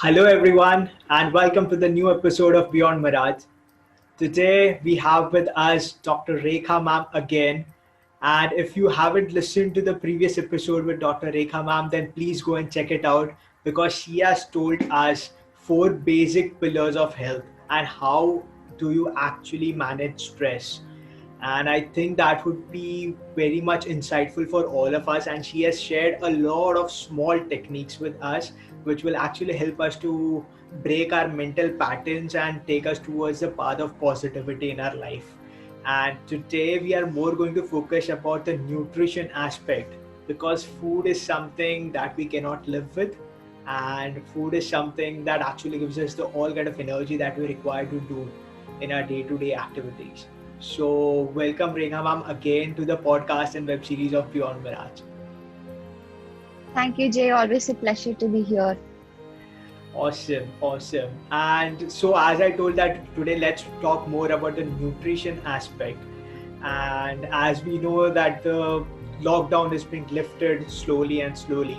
Hello, everyone, and welcome to the new episode of Beyond Mirage. Today, we have with us Dr. Rekha Ma'am again. And if you haven't listened to the previous episode with Dr. Rekha Ma'am, then please go and check it out because she has told us four basic pillars of health and how do you actually manage stress. And I think that would be very much insightful for all of us. And she has shared a lot of small techniques with us, which will actually help us to break our mental patterns and take us towards the path of positivity in our life. And today we are more going to focus about the nutrition aspect because food is something that we cannot live with, and food is something that actually gives us the all kind of energy that we require to do in our day-to-day activities. So, welcome Rekha ma'am again to the podcast and web series of Beyond Mirage. Thank you, Jay. Always a pleasure to be here. Awesome, awesome. And so, as I told that today, let's talk more about the nutrition aspect. And as we know that the lockdown is being lifted slowly and slowly,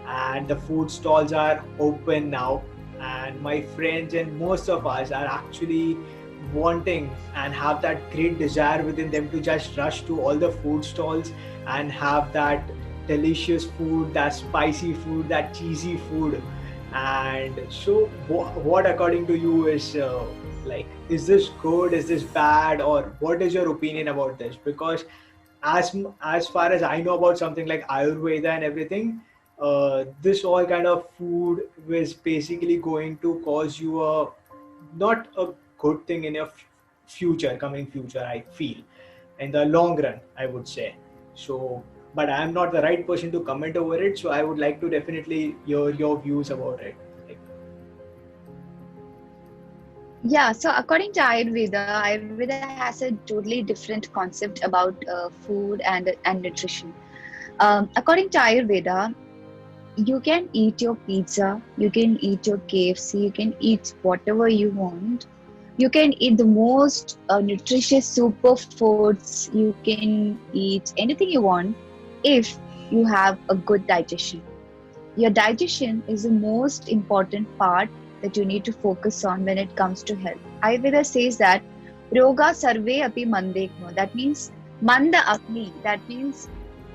and the food stalls are open now, and my friends and most of us are actually wanting and have that great desire within them to just rush to all the food stalls and have that delicious food, that spicy food, that cheesy food. And so, what according to you is like, is this good? Is this bad? Or what is your opinion about this? Because as far as I know about something like Ayurveda and everything, this all kind of food is basically going to cause you a not a good thing in your future, coming future. I feel in the long run, I would say. So, but I am not the right person to comment over it. So I would like to definitely hear your views about it. Like, Yeah, so according to Ayurveda, Ayurveda has a totally different concept about food and nutrition. According to Ayurveda, you can eat your pizza, you can eat your KFC, you can eat whatever you want. You can eat the most nutritious superfoods, you can eat anything you want if you have a good digestion. Your digestion is the most important part that you need to focus on when it comes to health. Ayurveda says that Roga Sarve Api Mandekno. That means Manda Agni. That means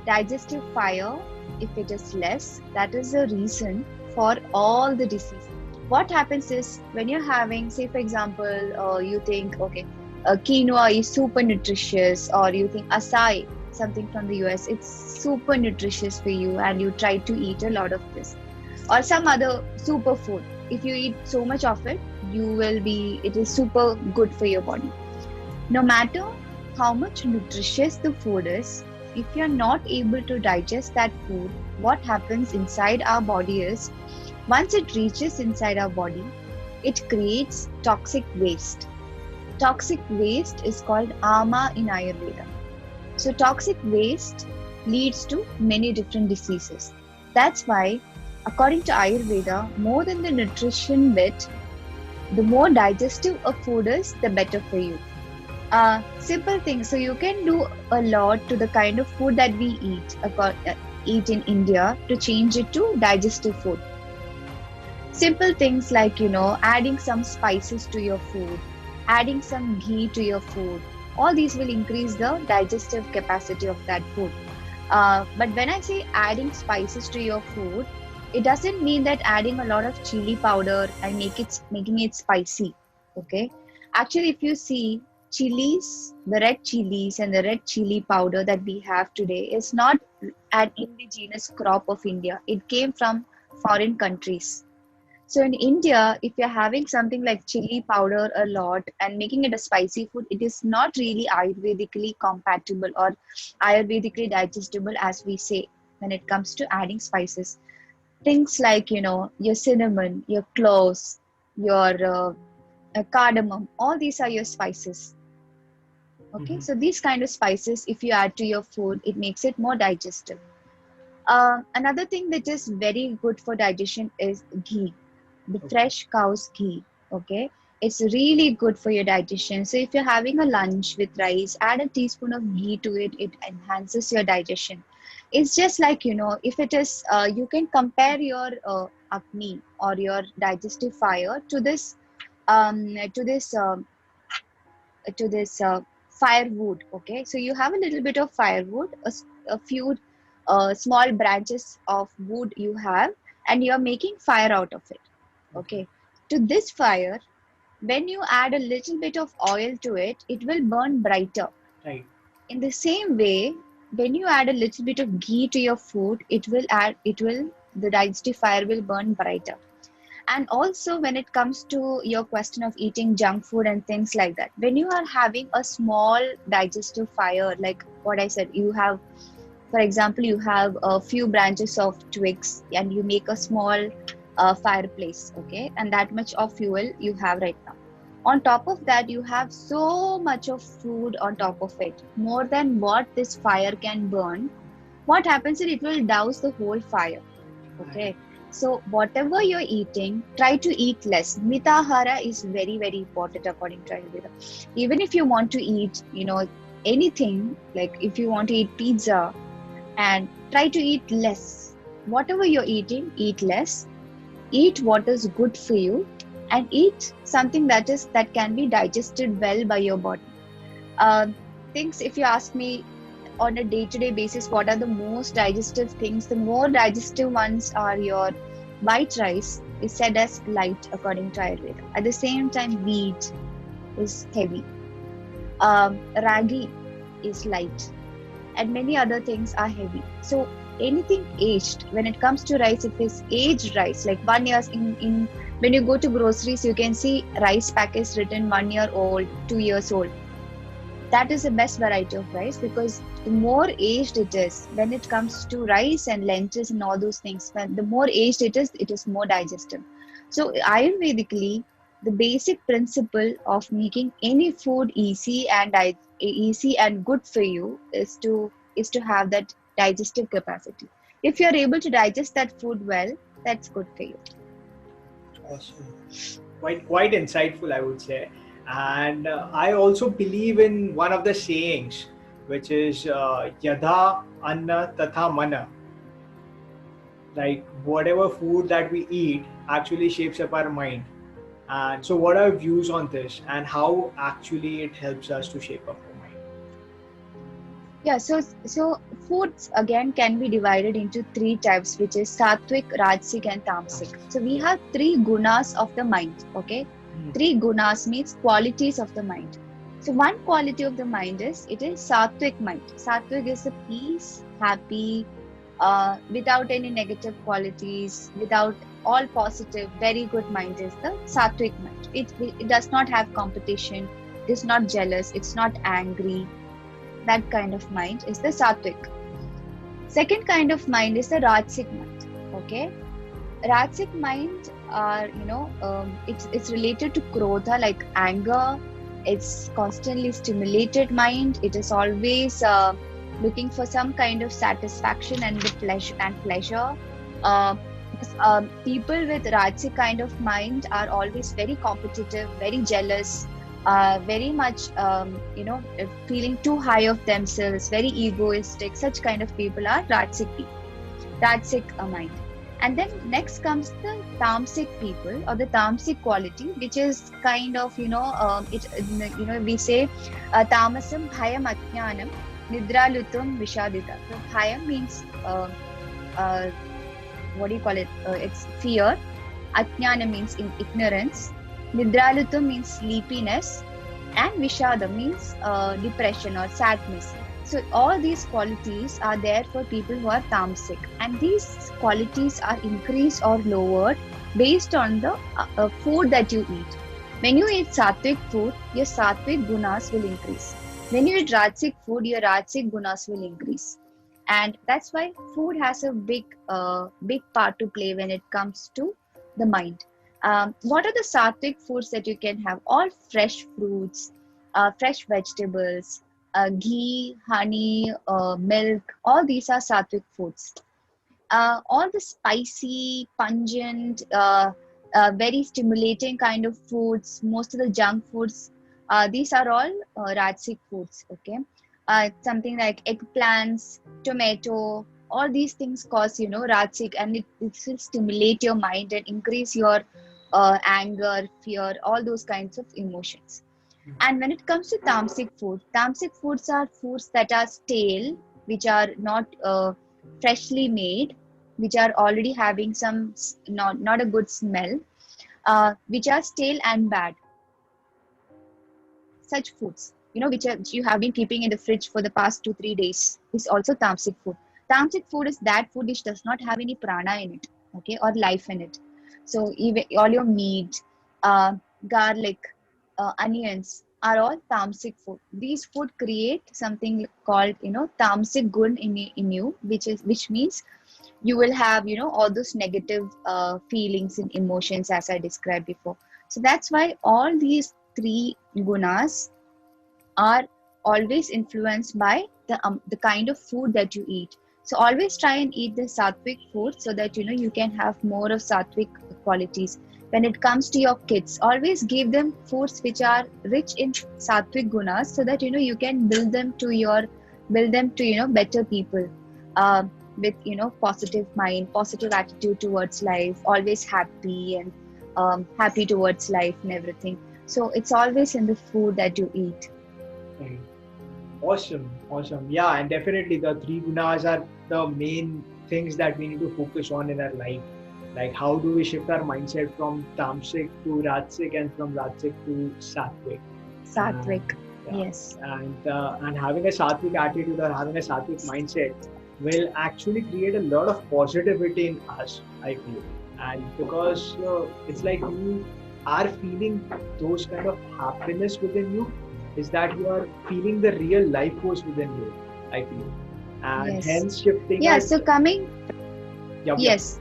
digestive fire, if it is less, that is the reason for all the disease. What happens is when you're having, say, for example, you think, okay, quinoa is super nutritious, or you think acai, something from the US, it's super nutritious for you, and you try to eat a lot of this, or some other superfood. If you eat so much of it, it is super good for your body. No matter how much nutritious the food is, if you're not able to digest that food, what happens inside our body is once it reaches inside our body, it creates toxic waste. Toxic waste is called ama in Ayurveda. So, toxic waste leads to many different diseases. That's why, according to Ayurveda, more than the nutrition bit, the more digestive a food is, the better for you. Simple things. So you can do a lot to the kind of food that we eat in India to change it to digestive food. Simple things like, adding some spices to your food, adding some ghee to your food. All these will increase the digestive capacity of that food. But when I say adding spices to your food, it doesn't mean that adding a lot of chili powder and making it spicy. Okay. Actually, if you see chilies, the red chilies and the red chili powder that we have today is not an indigenous crop of India. It came from foreign countries. So in India, if you're having something like chili powder a lot and making it a spicy food, it is not really Ayurvedically compatible or Ayurvedically digestible, as we say, when it comes to adding spices. Things like, your cinnamon, your cloves, your cardamom, all these are your spices. Okay, mhm, so these kind of spices, if you add to your food, it makes it more digestive. Another thing that is very good for digestion is ghee, the okay. fresh cow's ghee. Okay, It's really good for your digestion. So if you're having a lunch with rice, add a teaspoon of ghee to it. It enhances your digestion. It's just like, if it is, you can compare your acne or your digestive fire to this, um, to this, um, to this firewood. Okay, so you have a little bit of firewood, a few small branches of wood you have, and you're making fire out of it. Okay. Okay, to this fire, when you add a little bit of oil to it, it will burn brighter. Right. In the same way, when you add a little bit of ghee to your food, the digestive fire will burn brighter. And also, when it comes to your question of eating junk food and things like that, when you are having a small digestive fire, like what I said, for example, you have a few branches of twigs and you make a small fireplace, okay, and that much of fuel you have right now. On top of that, you have so much of food on top of it, more than what this fire can burn. What happens is it will douse the whole fire. Right. Okay. So whatever you're eating, try to eat less. Mitahara is very, very important according to Ayurveda. Even if you want to eat, anything, like if you want to eat pizza, and try to eat less. Whatever you're eating, eat less. Eat what is good for you, and eat something that can be digested well by your body. Things, if you ask me, on a day-to-day basis, what are the most digestive things? The more digestive ones are your white rice is said as light according to Ayurveda. At the same time, wheat is heavy. Ragi is light, and many other things are heavy. So anything aged, when it comes to rice, if it's aged rice, like 1 year in when you go to groceries, you can see rice packets written 1 year old, 2 years old. That is the best variety of rice, because the more aged it is, when it comes to rice and lentils and all those things, when the more aged it is more digestive. So Ayurvedically, the basic principle of making any food easy and good for you is to have that digestive capacity. If you're able to digest that food well, that's good for you. Awesome. Quite insightful, I would say. And I also believe in one of the sayings, which is Yadha Anna Tatha Mana. Like whatever food that we eat actually shapes up our mind. And so, what are your views on this, and how actually it helps us to shape up our mind? Yeah, so foods again can be divided into three types, which is sattvic, rajasic, and tamasic. So we have three gunas of the mind. Okay, three gunas means qualities of the mind. So one quality of the mind is sattvic mind. Sattvic is the peace, happy, without any negative qualities, without all positive, very good mind is the sattvic mind. It does not have competition, it is not jealous, it's not angry. That kind of mind is the sattvic. Second kind of mind is the rajasic mind. Okay, rajasic mind are it's related to krodha, like anger. It's constantly stimulated mind. It is always looking for some kind of satisfaction and pleasure. Uh, People with rajasic kind of mind are always very competitive, very jealous, very much feeling too high of themselves, very egoistic. Such kind of people are rajasic mind. And then next comes the tamasic people, or the tamasic quality, which is kind of we say tamasam bhayam ajnanam nidralutum vishadita. So bhayam means what do you call it? It's fear. Ajnana means ignorance. Nidralutam means sleepiness, and Vishada means depression or sadness. So all these qualities are there for people who are tamasic, and these qualities are increased or lowered based on the food that you eat. When you eat sattvic food, your sattvic gunas will increase. When you eat rajasic food, your rajasic gunas will increase. And that's why food has a big part to play when it comes to the mind. What are the sattvic foods that you can have? All fresh fruits, fresh vegetables, ghee, honey, milk, all these are sattvic foods. All the spicy, pungent, very stimulating kind of foods, most of the junk foods, these are all Rajasic foods. Okay, something like eggplants, tomato, all these things cause Rajasic, and it will stimulate your mind and increase your anger, fear, all those kinds of emotions. And when it comes to tamasic foods are foods that are stale, which are not freshly made, which are already having some not a good smell, which are stale and bad. Such foods, which you have been keeping in the fridge for the past 2 3 days, is also tamasic food. Tamasic food is that food which does not have any prana in it, okay, or life in it. So even all your meat, garlic, onions are all tamasic food. These food create something called tamasic gun in you, which means you will have all those negative feelings and emotions as I described before. So that's why all these three gunas are always influenced by the kind of food that you eat. So always try and eat the sattvic food so that you can have more of sattvic qualities. When it comes to your kids, always give them foods which are rich in sattvic gunas so that you can build them to better people, with positive mind, positive attitude towards life, always happy and happy towards life and everything. So it's always in the food that you eat. Right. Awesome. Yeah, and definitely the three gunas are the main things that we need to focus on in our life. Like how do we shift our mindset from tamasic to rajasic and from rajasic to sattvic? Sattvic, Yeah. yes. And having a sattvic attitude or having a sattvic mindset will actually create a lot of positivity in us, I feel. And because it's like you are feeling those kind of happiness within you, is that you are feeling the real life force within you, I feel. And Yes. hence shifting Yeah, us. so coming, Yup. yes.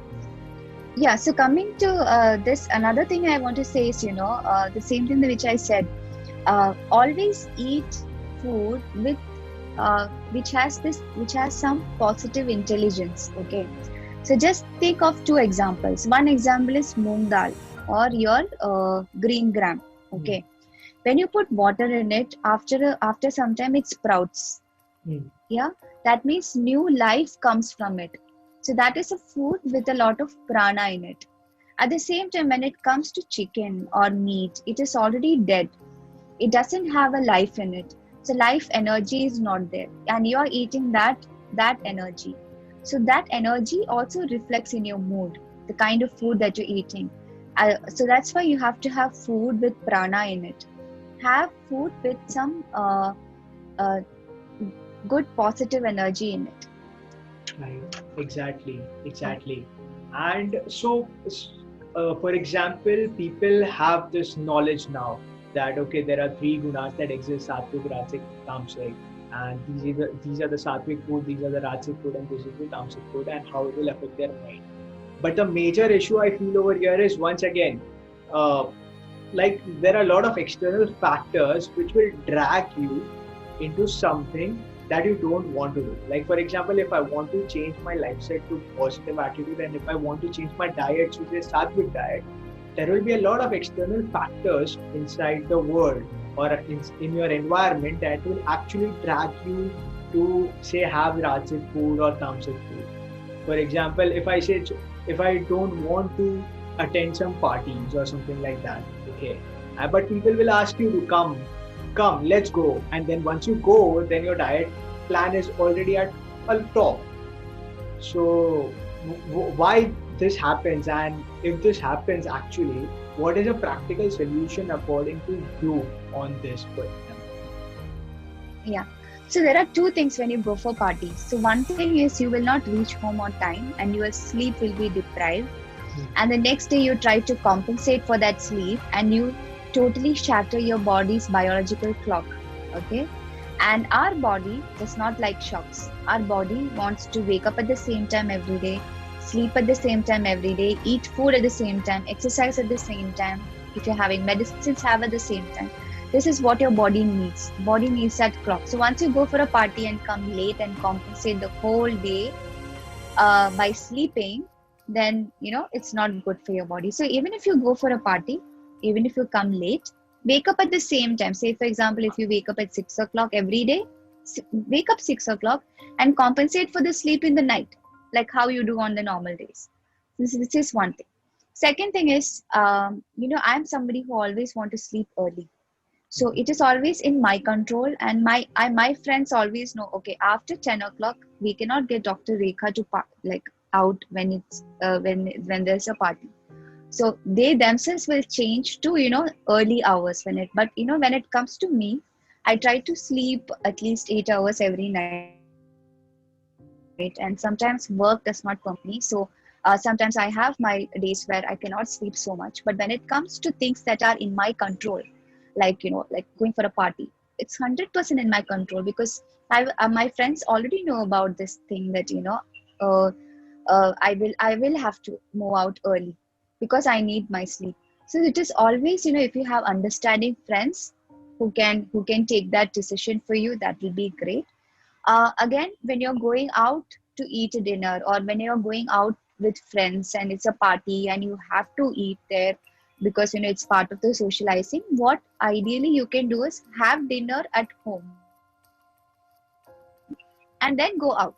Yeah, so coming to this, another thing I want to say is, the same thing which I said, always eat food with which has some positive intelligence. Okay, so just think of two examples. One example is moong dal or your green gram. Okay, when you put water in it, after some time it sprouts. Yeah, that means new life comes from it. So that is a food with a lot of prana in it. At the same time, when it comes to chicken or meat, it is already dead. It doesn't have a life in it. So life energy is not there, and you are eating that energy. So that energy also reflects in your mood, the kind of food that you're eating. So that's why you have to have food with prana in it. Have food with some good positive energy in it. Right. Exactly. And so, for example, people have this knowledge now that okay, there are three gunas that exist: sattvic, rajasic, tamasic, and these are the sattvic food, these are the rajasic food, and this is the tamasic food, and how it will affect their mind. But the major issue I feel over here is once again, uh, like there are a lot of external factors which will drag you into something that you don't want to do. Like for example, if I want to change my lifestyle to positive attitude, and if I want to change my diet to say sattvic diet, there will be a lot of external factors inside the world or in your environment that will actually drag you to say have rajasic food or tamasic food. For example, if I don't want to attend some parties or something like that, okay, but people will ask you to come, let's go, and then once you go, then your diet plan is already at a top. So why this happens, and if this happens actually, what is a practical solution according to you on this question? Yeah. So there are two things when you go for parties. So one thing is you will not reach home on time and your sleep will be deprived. And the next day you try to compensate for that sleep and you totally shatter your body's biological clock. Okay. And our body does not like shocks. Our body wants to wake up at the same time every day, sleep at the same time every day, eat food at the same time, exercise at the same time. If you're having medicines, have at the same time. This is what your body needs. Body needs that clock. So once you go for a party and come late and compensate the whole day by sleeping, then it's not good for your body. So even if you go for a party, even if you come late, wake up at the same time. Say for example, if you wake up at 6 o'clock every day, wake up 6 o'clock and compensate for the sleep in the night, like how you do on the normal days. This is one thing. Second thing is, I'm somebody who always want to sleep early. So it is always in my control, and my friends always know, okay, after 10 o'clock we cannot get Dr. Rekha to like out when it's when there's a party. So they themselves will change to early hours but when it comes to me, I try to sleep at least 8 hours every night, and sometimes work does not permit me. So sometimes I have my days where I cannot sleep so much. But when it comes to things that are in my control, like like going for a party, it's 100% in my control, because my friends already know about this thing that uh, I will have to move out early because I need my sleep. So it is always, if you have understanding friends who can take that decision for you, that will be great. Again, when you're going out to eat a dinner, or when you're going out with friends and it's a party and you have to eat there because it's part of the socializing, what ideally you can do is have dinner at home and then go out,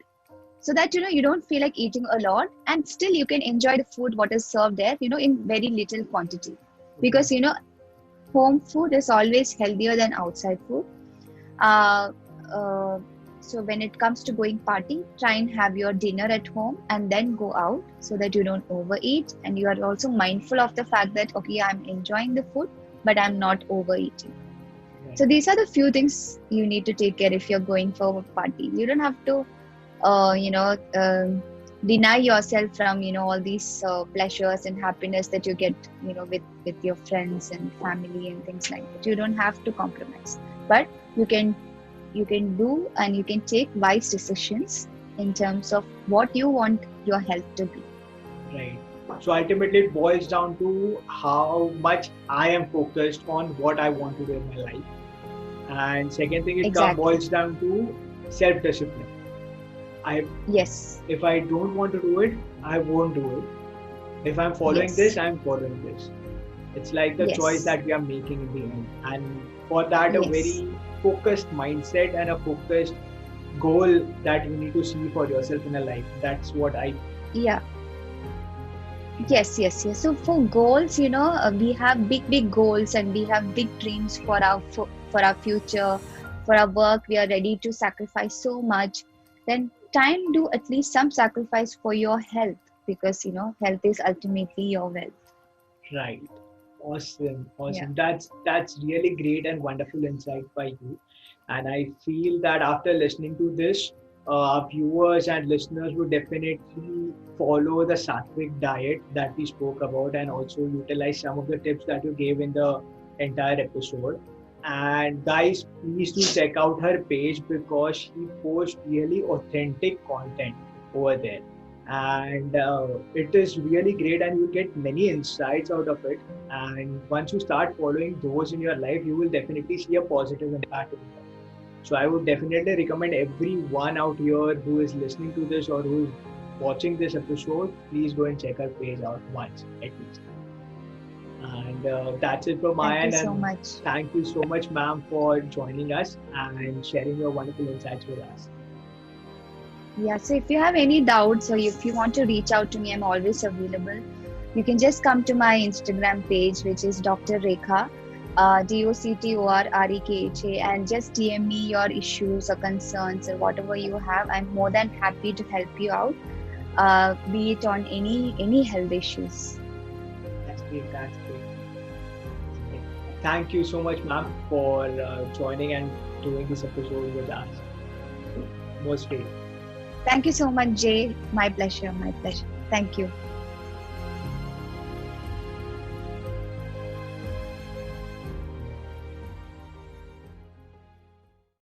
so that you don't feel like eating a lot, and still you can enjoy the food what is served there in very little quantity. Because Okay. home food is always healthier than outside food. uh, uh, so when it comes to going party, try and have your dinner at home and then go out, so that you don't overeat, and you are also mindful of the fact that, okay, I'm enjoying the food but I'm not overeating. Right. So these are the few things you need to take care if you're going for a party. You don't have to uh, you know deny yourself from all these pleasures and happiness that you get with your friends and family and things like that. You don't have to compromise, but you can do and you can take wise decisions in terms of what you want your health to be. Right. So ultimately, it boils down to how much I am focused on what I want to do in my life. And second thing, Exactly. boils down to self-discipline. I, Yes. if I don't want to do it, I won't do it. If I'm following this, Yes. I'm following this. It's like the choice Yes. that we are making in the end. And for that, a Yes. very focused mindset and a focused goal that you need to see for yourself in a life. That's what I. Yeah. Yes. So for goals, we have big goals, and we have big dreams for our future, for our work. We are ready to sacrifice so much. Then time do at least some sacrifice for your health, because health is ultimately your wealth. Right. Awesome. Yeah. Awesome. That's really great and wonderful insight by you. And I feel that after listening to this, our viewers and listeners would definitely follow the sattvic diet that we spoke about, and also utilize some of the tips that you gave in the entire episode. And guys, please do check out her page, because she posts really authentic content over there. And it is really great, and you get many insights out of it. And once you start following those in your life, you will definitely see a positive impact in your life. So I would definitely recommend everyone out here who is listening to this or who is watching this episode, please go and check our page out once at least. And that's it from my Thank you end. so And much. thank you so much, ma'am, for joining us and sharing your wonderful insights with us. Yeah. So if you have any doubts, or if you want to reach out to me, I'm always available. You can just come to my Instagram page, which is Dr. Rekha, DOCTORREKHA, and just DM me your issues or concerns or whatever you have. I'm more than happy to help you out, be it on any health issues. That's great. That's great. Thank you so much, ma'am, for joining and doing this episode with us. Most great. Thank you so much, Jay. My pleasure. My pleasure. Thank you.